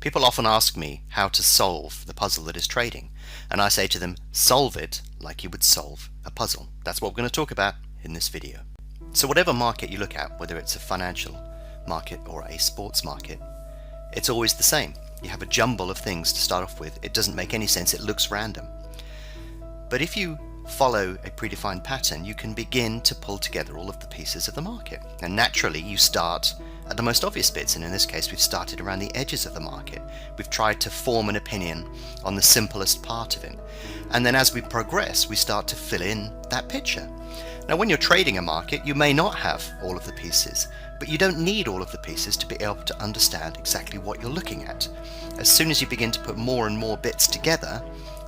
People often ask me how to solve the puzzle that is trading, and I say to them, solve it like you would solve a puzzle. That's what we're going to talk about in this video. So whatever market you look at, whether it's a financial market or a sports market, it's always the same. You have a jumble of things to start off with. It doesn't make any sense. It looks random. But if you follow a predefined pattern, you can begin to pull together all of the pieces of the market. And naturally, you start at the most obvious bits, and in this case we've started around the edges of the market. We've tried to form an opinion on the simplest part of it, and then as we progress we start to fill in that picture. Now when you're trading a market, you may not have all of the pieces, but you don't need all of the pieces to be able to understand exactly what you're looking at. As soon as you begin to put more and more bits together,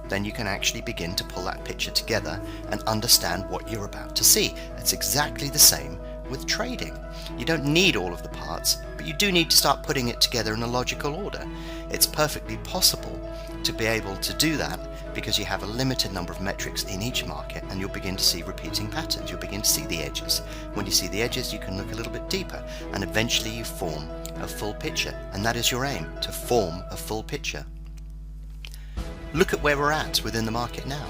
then you can actually begin to pull that picture together and understand what you're about to see. It's exactly the same with trading. You don't need all of the parts, but you do need to start putting it together in a logical order. It's perfectly possible to be able to do that because you have a limited number of metrics in each market, and you'll begin to see repeating patterns. You'll begin to see the edges. When you see the edges, you can look a little bit deeper, and eventually you form a full picture, and that is your aim, to form a full picture. Look at where we're at within the market now.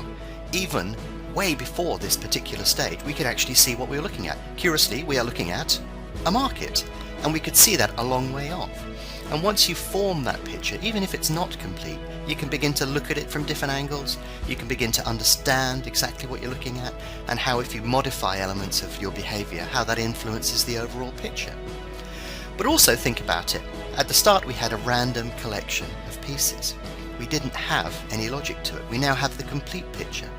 Even way before this particular stage, we could actually see what we were looking at. Curiously, we are looking at a market, and we could see that a long way off. And once you form that picture, even if it's not complete, you can begin to look at it from different angles. You can begin to understand exactly what you're looking at, and how, if you modify elements of your behavior, how that influences the overall picture. But also think about it. At the start we had a random collection of pieces. We didn't have any logic to it. We now have the complete picture.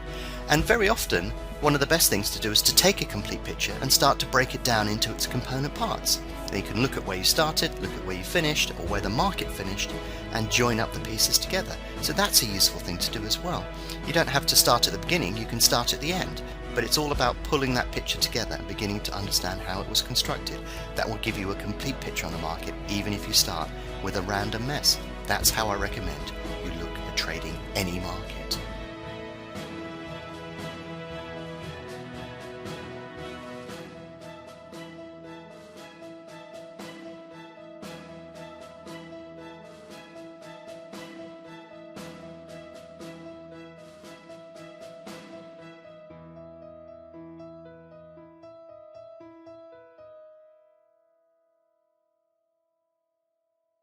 And very often, one of the best things to do is to take a complete picture and start to break it down into its component parts. Then you can look at where you started, look at where you finished, or where the market finished, and join up the pieces together. So that's a useful thing to do as well. You don't have to start at the beginning, you can start at the end. But it's all about pulling that picture together and beginning to understand how it was constructed. That will give you a complete picture on the market, even if you start with a random mess. That's how I recommend you look at trading any market.